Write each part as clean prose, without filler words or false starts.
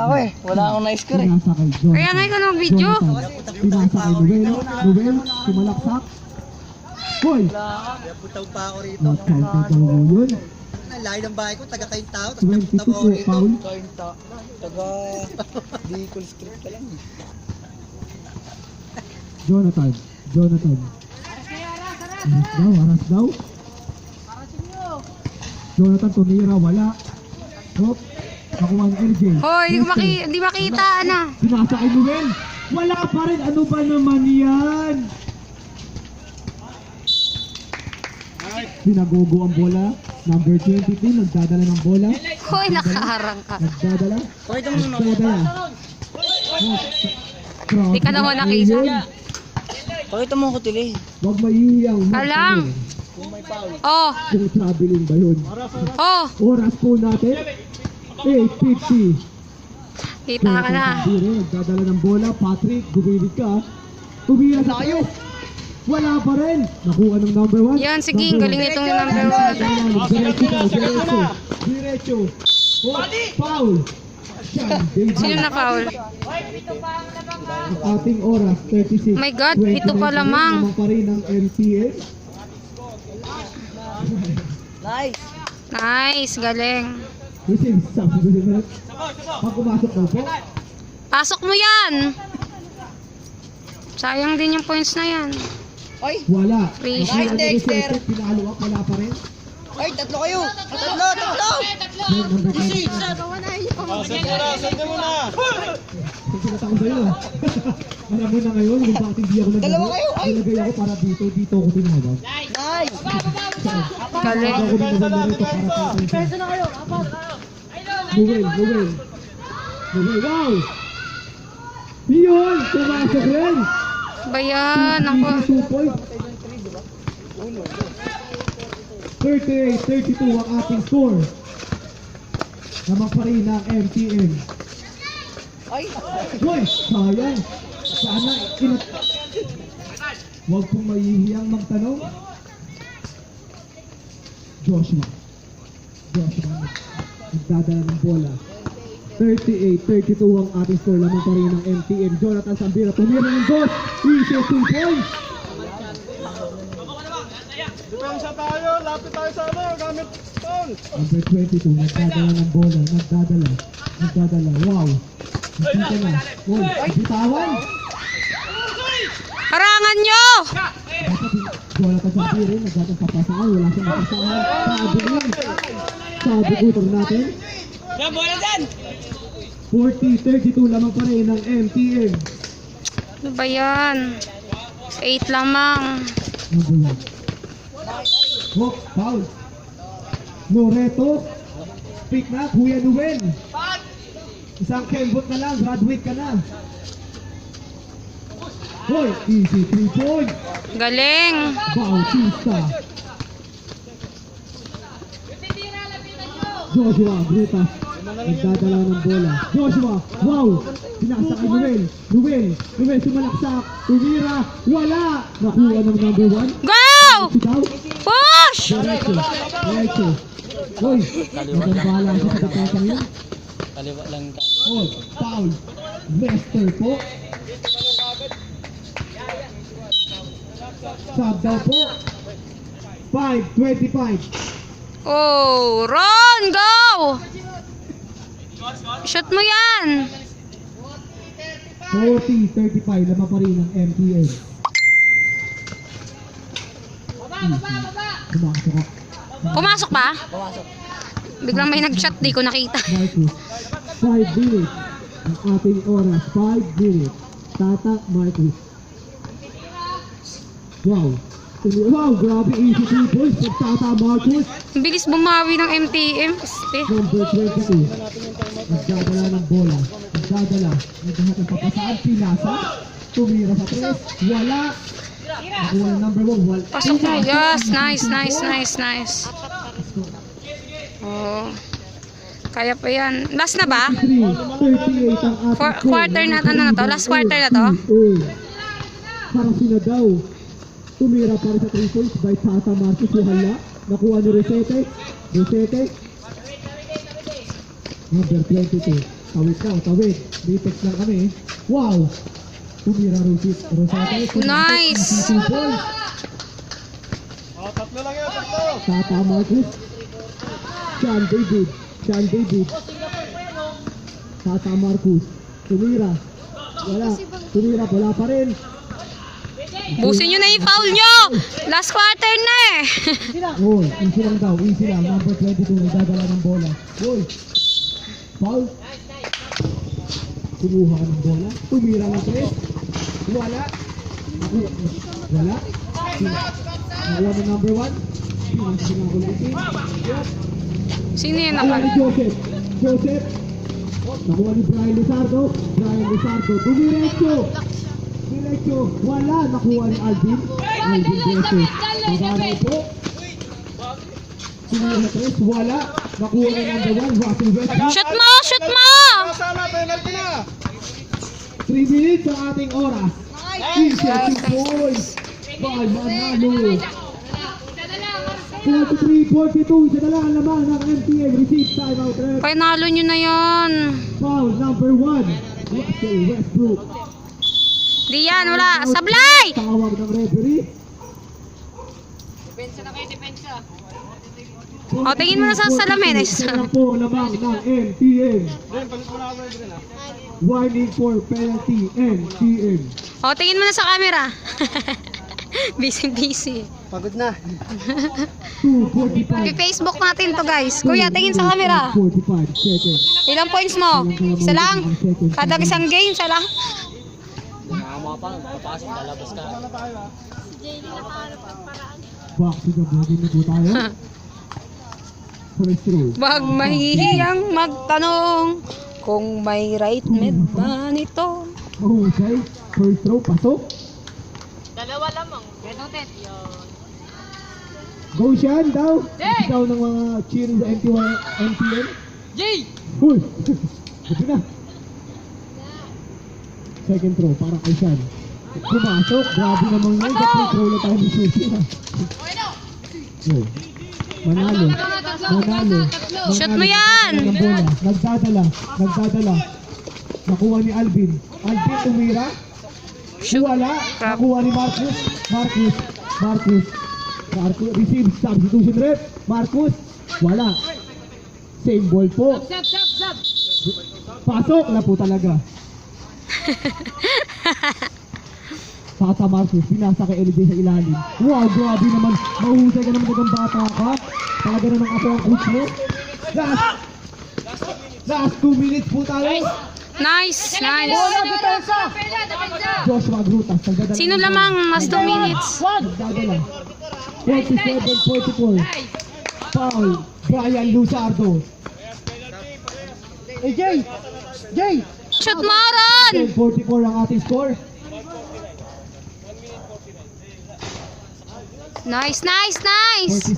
ako eh. Wala akong na-score eh. Pinasa kay Jonathan. Kaya nga ikaw ng video. Pinasa kay Noel. Noel, sumalaksak. Hoy! Putaw pa ako rito. Out yun. Layo ng bahay ko, taga kayong tao. Tapos 22 napunta ako po, rito. foul. Kayong tao. Taga Bicol Street ka lang eh. Jonathan. Aras daw. Jonathan tumira, wala. Hop. Nakuha ang LJ. Hoy, hindi makita na. Pinasa kay Noel. Wala pa rin. Ano ba naman yan? Sinagogo ang bola. Number 22, nagdadala ng bola. Hoy, nakaharang ka. Nagdadala. Pakita mo muna. Nagdadala. Hindi ka naman nakita. Pakita mo ko tili. Huwag maihiyang. Alang. Kung may foul. Oh, Kung traveling ba yun? oh. Oras po natin. 8:50. Kita ka na. Nagdadala ng bola. Patrick, gumilit ka. Tumira sa tayo. Wala pa rin. Nakuha ng number 1. Yan, sige, galing itong number 1. Diretso. Foul. Sino na foul? Ang ating oras, 36. My God, ito pa lamang. Lamang pa rin ng MTS. Nice. Nice, galing. Kasi sabi ko din pag pumasok daw po. Pasok mo yan. Sayang din yung points na yan. Ay, Wala. Free shot. Nakuha ng Dexter. reset, pinalo up, wala pa rin. ay, tatlo kayo. Tatlo. Number 26. Sende mo na. Kung sinataon sa'yo. Alam mo na ngayon kung bakit hindi ako nagano. Dalawa kayo, ay. Nilagay ako para dito ako tinawag. Nice. Galing. Ako dinawag na rito para sa akin. na kayo. Noel. Wow! Yun! Pumasok rin! Bayan, ako. 2 points. 38-32 ang ating score. Naman pa rin ang MTN. Ay. Hoy! Sayang! Sana huwag pong mahihiyang magtanong. Joshua. Nagdadala ng bola. 38-32 ang ating score. Lamang pa rin ng MTN. Jonathan Sambira tumira ng goal. Easy 2 points. Depensa tayo, lapit tayo sa ano, gamit phone. Number 22, nagdadala ng bola. Nagdadala. Wow. Nakita na. Uy, bitawan. Harangan nyo! Jonathan Sambira, nagdadala papasahan. Wala siyang napasahan. Sabi utong natin. Yan, bola dyan. 40-32 lamang pa rin ng MTN. Ano ba yan? 8 lamang. Ano ba yan? Hop, foul. Loreto. Pick na, Kuya Noel. Isang kembot na lang, graduate ka na. Hoy, easy 3 points. Galing. Bautista. Joshua, Bruta. Nagdadala ng bola. Joshua, wow! Pinasa kay Noel, sumalaksak. Tumira, wala! Nakuha ng number 1. Go! Sigaw. Push! Diretso. Hoy, nagambala siya sa kapatang yun. Kaliwa lang ka. Oh, foul. Lester po. Sub daw po. 5-25. Oh, Ron, go! Shot mo yan. 40-35. Lamang pa rin ng MTN. Pumasok ako. Pumasok ba? Pumasok. Biglang may nag-shot, di ko nakita. Marcus. 5 minutes. Ang ating oras. 5 minutes. Tata Marcus. Wow. Wow, grabe. Easy 3 points for Tata Marcus. Ang bilis bumawi ng MTM. Este. Number 22. Nagdadala ng bola. Nagdadala. Nagdahat ng papasaan. Pinasa. Tumira sa 3. Wala. Nakuha ng number 1. Wala. Pasok mo. Yes, nice. Oh. Kaya pa yan. Last na ba? 38 ang ating Quarter na, ano na to? Last quarter na to? Para sila daw. Tumira para sa 3 points by Tata Marcos. Wala. Nakuha ni Resete. Number 22. Tawid ka, tawid. Ditex lang kami eh. Wow! Tumira Rosate. Nice. 2 points. Oh, tatlo lang yan, tatlo. Tata Marcus. Sean David. Tata Marcus. Tumira. Tumira, wala pa rin. Busin nyo na yung foul nyo. Last quarter na eh. Uy, easy lang daw, easy lang. Number 22, nagdadala ng bola. Uy, foul. Kumuha ka ng bola. Tumira ng 3. Wala. Wala. Nakuha ng number 1. Sinakulitin. Sino yun Nakuha ni naman? Joseph. Nakuha ni Brian Luzardo. Dumiretso. Wala. Nakuha ni Alvin. Beses. Nagano po. Tumira 3. Wala. Nakuha ni number 1. Russell Westbrook. Shoot mo! Shoot mo! Kasama, penalty na. 3 minutes ang ating oras. Easy 2 points. By Manalo. 43-42. Isa na lang ang laman ng MTM. Receive timeout ref. Panalo nyo na yan. Foul number 1. Russell Westbrook. Di yan, wala. Sablay! Tawag ng referee. O, tingin mo na sa salamin. Isa na po ang lamang ng MTM. Ren, palit mo na ako Ren, ha? Warning for penalty MTM. O, tingin mo na sa camera. Busy. Pagod na. 2:45. I-Facebook natin to guys. Kuya, tingin sa camera. 45 seconds. Ilang points mo? Isa lang? Kada isang game, isa lang? Back to the body na po tayo. First row. Wag mahihiyang magtanong kung may right mid ba nito. Mahusay. First row, pasok. Go Sean daw. Ikaw ng mga cheering sa MTN. Jay! Uy! Ito na. Second throw, para kay Sean. Pumasok. Grabe naman yun. Sa free throw na tayo ni Susie. Manalo. Shoot mo yan! Ng bola. Nagdadala. Nakuha ni Alvin. Alvin tumira. Wala. Nakuha ni Marcus. Receive substitution rep. Marcus. Wala. Same ball po. Pasok na po talaga. Tata Marcus, pinasa kay LJ sa ilalim. Wow, grabe naman. Mahusay ka naman dagang bata ka. Talaga naman ako ang coach mo. Last 2 minutes po tayo. Nice! Joshua Grutas. Sino lamang mas 2 minutes? Nagdadala. 47-44. Foul. Brian Luzardo. Jay! Shoot mo, Ron! 44 ang ating score. Nice! 47.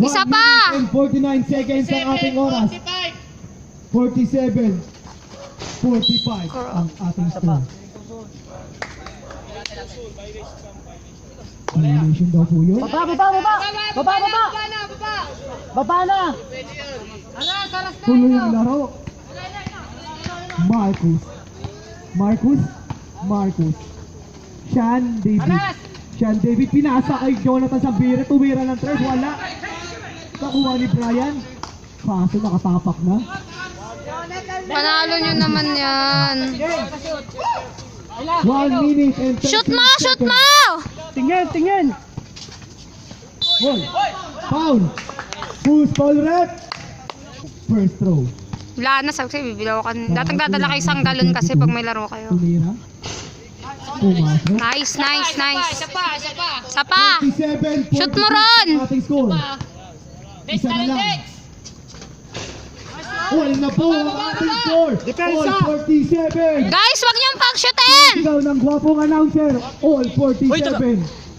Isa pa! 49 seconds ang ating oras. 47. 45 ang ating score. Violation daw po yun. Baba na! Tuloy ang laro. Marcus. Sean David pinasa kay Jonathan Sabira. Tumira ng 3. Wala. Nakuha ni Brian. Kaso nakatapak na. Panalo nyo naman yan. 1 minute and 30 Shoot mo! Tingin! Ball. Foul. Who's foul rep? First throw. Wala na, sabi bibilaw ka. Datang-dadala kayo isang galon kasi pag may laro kayo. Tumira. Pumasok. Nice! Isa pa! 47. Shoot mo, Ron! Ating score. Isa na lang. All na po ang ating score. All 47. Guys, wag niyong pag-shootin! Ikaw ng gwapong announcer. All 47.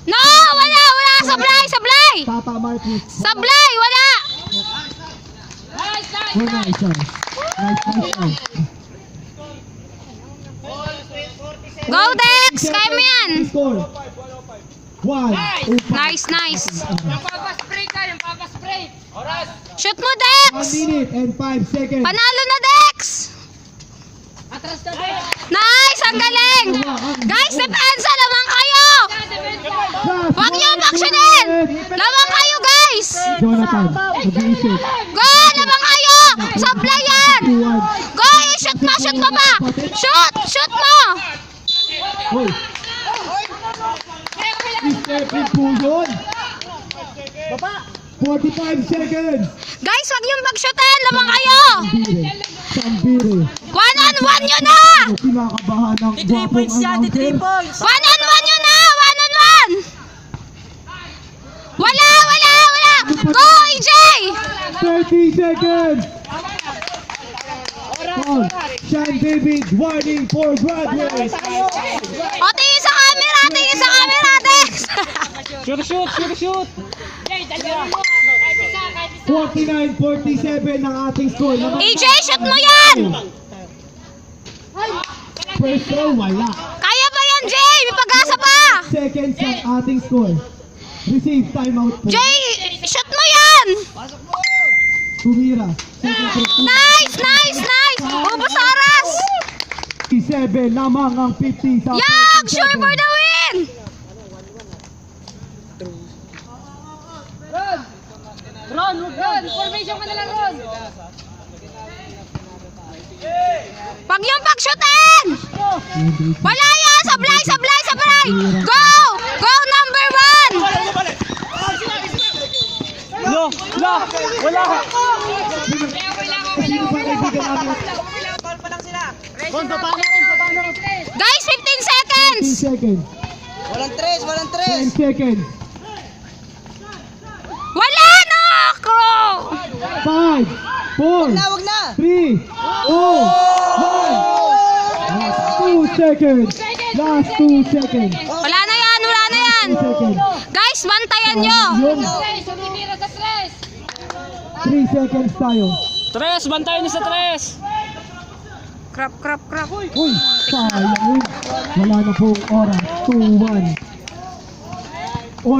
No! Wala! Sablay! Tata Marcus. Sablay! Wala! Nice. Go, Dex! Kaya mo yan! Score. 1. Nice! Yung papaspray ka, yung papaspray. Shoot mo, 1 Dex! minute and 5 seconds. Panalo na, Dex! Nice! Ang galing! Guys, depensa naman kayo! Huwag niyo maksyonin! Lamang kayo, guys! Jonathan, mag-iisip. Go! Lamang kayo! Supply yan! 2-1. Go! Shoot mo! Shoot mo pa! Shoot! Shoot mo! Hoy! Step po yun! 45 seconds! Guys, huwag niyo magshootin! Lamang kayo! Sambire. One-on-one nyo na! Kinakabahan ng gwapong announcer. One-on-one nyo na! One-on-one! Wala! Wala! Wala! Go, EJ! 30 seconds! Paul, Sean David, warning for graduates. O, tingin sa camera! Tingin sa camera, Dex! Shoot! 49-47 ang ating score. EJ, shoot mo yan! First throw, wala. Kaya pa yan, Jay! May pag-asa pa! Seconds ang ating score. Receive timeout po. Jay, shoot mo yan! Tumira. Second throw. Nice! Nice! Nice! Ubus oras! 57 lamang ang 50 sa Yang! Sure for the win! Ron! Formation ka na lang, Ron! Pag yung pag-shootin! Wala yan! Sablay! Sablay! Sablay! Go! Go number 1! Wala! Sino ba kaibigan namin? Guys, 15 seconds! 15 seconds. Walang 10 seconds. Wala na! Crow! 5, 4, Wag na! 3, 2, 1. 2 seconds. Last 2 seconds. Wala na yan! Wala na yan! 2 seconds. Guys, bantayan nyo! Yun. Stress! Sumibira sa stress! 3 seconds tayo. Tres! Bantayan niyo sa tres! Crap, crap, crap. Uy, sayang yun. Wala na pong oras. 2-1.